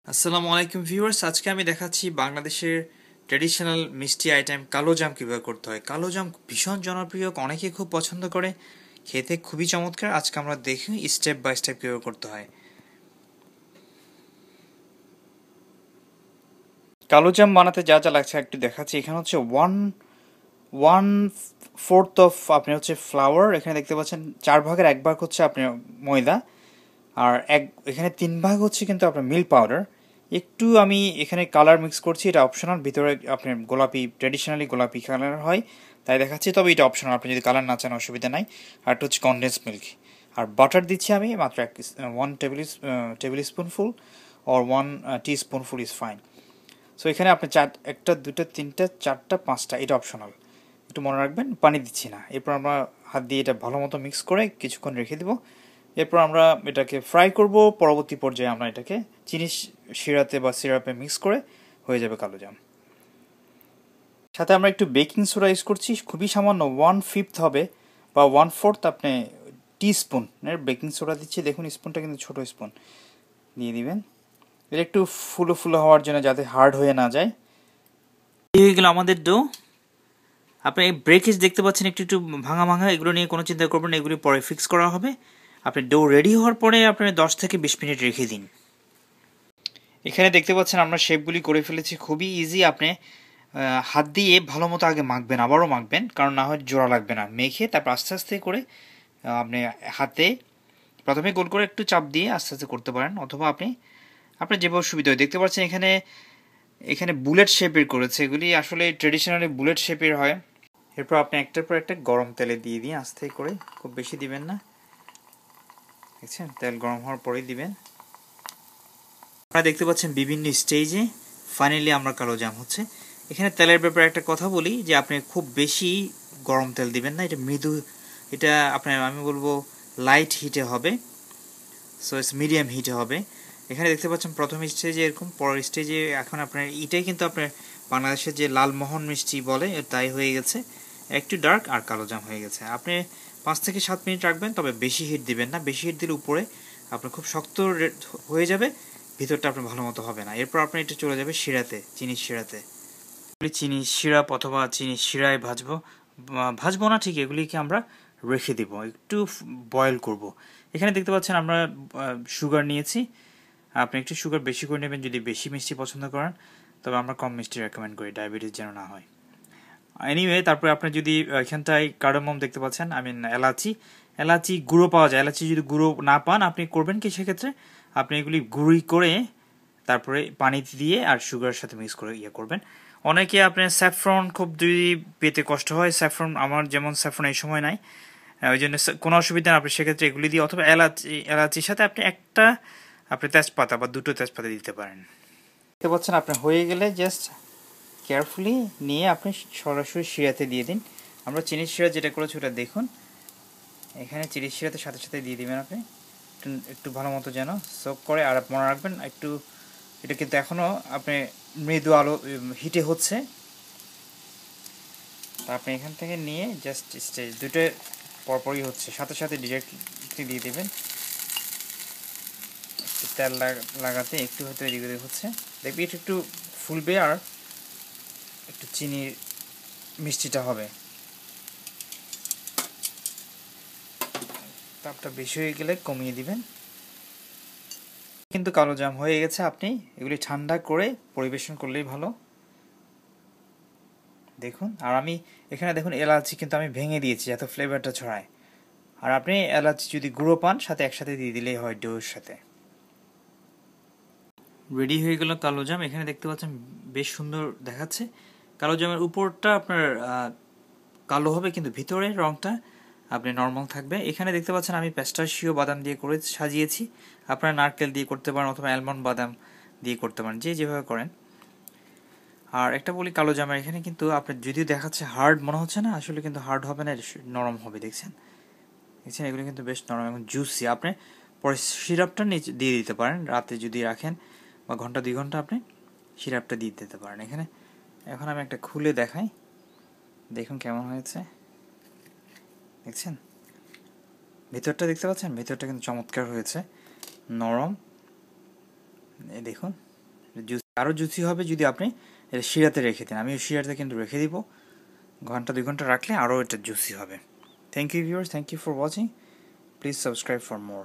আসসালামু আলাইকুম ভিউয়ার্স, আজকে আমি দেখাচ্ছি বাংলাদেশের ট্র্যাডিশনাল মিষ্টি আইটেম কালো জাম কীভাবে করতে হয়। কালো জাম ভীষণ জনপ্রিয়, অনেকে খুব পছন্দ করে, খেতে খুবই চমৎকার। আজকে আমরা দেখি স্টেপ বাই স্টেপ কীভাবে করতে হয়। কালো জাম বানাতে যা যা লাগছে একটু দেখাচ্ছি। এখানে হচ্ছে ওয়ান ফোর্থ অফ আপনি হচ্ছে ফ্লাওয়ার, এখানে দেখতে পাচ্ছেন 4/1 হচ্ছে আপনার ময়দা, আর এখানে 3 ভাগ হচ্ছে কিন্তু আপনার মিল্ক পাউডার। একটু আমি এখানে কালার মিক্স করছি, এটা অপশনাল। ভিতরে আপনার গোলাপি, ট্র্যাডিশনালি গোলাপি কালার হয় তাই দেখাচ্ছি, তবে এটা অপশনাল, আপনি যদি কালার না চান অসুবিধা নাই। আর এটা হচ্ছে কনডেন্স মিল্ক। আর বাটার দিচ্ছি আমি মাত্র 1 tablespoonful or 1 teaspoonful is fine. So এখানে আপনি একটা, দুটো, তিনটা, চারটা, পাঁচটা, এটা অপশনাল, একটু মনে রাখবেন। পানি দিচ্ছি না। এরপর আমরা হাত দিয়ে এটা ভালো মতো মিক্স করে কিছুক্ষণ রেখে দেবো। এরপর আমরা এটাকে ফ্রাই করব। পরবর্তী পর্যায়ে আমরা এটাকে চিনি শিরাতে বা সিরাপে মিক্স করে হয়ে যাবে কালো জাম। সাথে আমরা একটু বেকিং সোডা ইউজ করছি, খুবই সামান্য, 1/5 হবে বা 1/4 আপনি টিস্পুনের বেকিং সোডা দিচ্ছি। দেখুন স্পুনটা কিন্তু ছোট স্পুন দিয়ে দিবেন, এটা একটু ফুলো ফুলো হওয়ার জন্য, যাতে হার্ড হয়ে না যায়। এই হয়ে গেল আমাদের ডো। আপনি এই ব্রেকেজ দেখতে পাচ্ছেন একটু একটু ভাঙা ভাঙা, এগুলো নিয়ে কোনো চিন্তা করবেন না, এগুলি পরে ফিক্স করা হবে। আপনি ডো রেডি হওয়ার পরে আপনি 10 থেকে 20 মিনিট রেখে দিন। এখানে দেখতে পাচ্ছেন আমরা শেপগুলি করে ফেলেছি, খুবই ইজি। আপনি হাত দিয়ে ভালো মতো আগে মাখবেন, আবারও মাখবেন, কারণ না হয় জোড়া লাগবে না। মেখে তারপর আস্তে আস্তে করে আপনি হাতে প্রথমে গোল করে একটু চাপ দিয়ে আস্তে আস্তে করতে পারেন, অথবা আপনি আপনার যেভাবে সুবিধা হয়। দেখতে পাচ্ছেন এখানে এখানে বুলেট শেপের করেছে, এগুলি আসলে ট্রেডিশনালি বুলেট শেপের হয়। এরপর আপনি একটার পর একটা গরম তেলে দিয়ে দিন আস্তে করে, খুব বেশি দিবেন না, দেখছেন? তেল গরম হওয়ার পরেই দিবেন। আপনারা দেখতে পাচ্ছেন বিভিন্ন স্টেজে ফাইনালি আমরা কালো জাম হচ্ছে। এখানে তেলের ব্যাপারে একটা কথা বলি, যে আপনি খুব বেশি গরম তেল দিবেন না, এটা মৃদু, এটা আপনার আমি বলবো লাইট হিটে হবে। সো ইটস মিডিয়াম হিটে হবে। এখানে দেখতে পাচ্ছেন প্রথম স্টেজে এরকম, পরের স্টেজে এখন আপনার এটাই কিন্তু আপনার বাংলাদেশের যে লালমোহন মিষ্টি বলে তাই হয়ে গেছে, একটু ডার্ক আর কালো জাম হয়ে গেছে। আপনি 5 থেকে 7 মিনিট রাখবেন, তবে বেশি হিট দিবেন না। বেশি হিট দিলে উপরে আপনার খুব শক্ত হয়ে যাবে, ভিতরটা আপনার ভালো মতো হবে না। এরপর আপনি এটা চলে যাবে শিরাতে, চিনির শিরাতে। চিনি সিরাপ অথবা চিনি শিরায় ভাজবো না ঠিক, এগুলিকে আমরা রেখে দিব, একটু বয়েল করব। এখানে দেখতে পাচ্ছেন আমরা সুগার নিয়েছি। আপনি একটু সুগার বেশি করে নেবেন যদি বেশি মিষ্টি পছন্দ করেন, তবে আমরা কম মিষ্টি রেকমেন্ড করি, ডায়াবেটিস যেন না হয়। এনিওয়ে, তারপরে আপনি যদি এখানটায় কার্ডামম দেখতে পাচ্ছেন, এলাচি গুঁড়ো পাওয়া যায়। এলাচি যদি গুঁড়ো না পান, আপনি করবেন কি সেক্ষেত্রে, আপনি এগুলি গুঁড়ি করে তারপরে পানি দিয়ে আর সুগারের সাথে মিক্স করে করবেন। অনেকে আপনার স্যাফরন খুব যদি পেতে কষ্ট হয়, স্যাফরন, আমার যেমন স্যাফরন এই সময় নাই, ওই জন্য কোনো অসুবিধা না, আপনি সেক্ষেত্রে এগুলি দিয়ে, অথবা এলাচির সাথে আপনি তেজপাতা বা 2টো তেজপাতা দিতে পারেন। দেখতে পাচ্ছেন আপনার হয়ে গেলে জাস্ট কেয়ারফুলি নিয়ে আপনি সরাসরি শিরাতে দিয়ে দিন। আমরা চিনির শিরা যেটা করেছি ওটা দেখুন, এখানে চিনির শিরাতে সাথে সাথে দিয়ে দিবেন আপনি, একটু ভালো মতো যেন সোক করে। আর মনে রাখবেন একটু, এটা কিন্তু এখনও আপনি মৃদু আলো হিটে হচ্ছে, তা আপনি এখান থেকে নিয়ে জাস্ট স্টেজ দুটো পরপরই হচ্ছে, সাথে সাথে ডিরেক্টলি দিয়ে দেবেন। একটু তেল লাগাতে একটু হয়তো এদিক ওদিক হচ্ছে, দেখবি এটা একটু ফুলবে আর একটু চিনির মিষ্টিটা হবে। তাপটা বেশি হয়ে গেলে কমিয়ে দিবেন। কিন্তু কালো জাম হয়ে গেছে, আপনি এগুলি ঠান্ডা করে পরিবেশন করলেই ভালো। দেখুন, আর আমি এখানে দেখুন এলাচি কিন্তু আমি ভেঙে দিয়েছি যাতে ফ্লেভারটা ছড়ায়। আর আপনি এলাচি যদি গুঁড়ো পান, সাথে একসাথে দিয়ে দিলেই হয় ডোর সাথে। রেডি হয়ে গেল কালো জাম। এখানে দেখতে পাচ্ছেন বেশ সুন্দর দেখাচ্ছে। কালো জামের উপরটা আপনার কালো হবে, কিন্তু ভিতরের রঙটা আপনি নর্মাল থাকবে। এখানে দেখতে পাচ্ছেন আমি পেস্টাশিও বাদাম দিয়ে করে সাজিয়েছি, আপনারা নারকেল দিয়ে করতে পারেন অথবা অ্যালমন্ড বাদাম দিয়ে করতে পারেন, যে যেভাবে করেন। আর একটা বলি, কালো জামের এখানে কিন্তু আপনার যদিও দেখাচ্ছে হার্ড মনে হচ্ছে না, আসলে কিন্তু হার্ড হবে না, নরম হবে। দেখছেন এগুলো কিন্তু বেশ নরম এবং জুসি। আপনি পরে সিরাপটা নিচে দিয়ে দিতে পারেন, রাতে যদি রাখেন বা ঘন্টা 2 ঘন্টা আপনি সিরাপটা দিয়ে দিতে পারেন। এখানে এখন আমি একটা খুলে দেখাই, দেখুন কেমন হয়েছে। দেখছেন ভেতরটা, দেখতে পাচ্ছেন ভেতরটা কিন্তু চমৎকার হয়েছে, নরম। দেখুন জুসি আরও জুসি হবে যদি আপনি এটা শিরাতে রেখে দেন। আমি শিরাতে কিন্তু রেখে দিব, ঘন্টা 2 ঘন্টা রাখলে আরও এটা জুসি হবে। Thank you viewers, thank you for watching, please subscribe for more.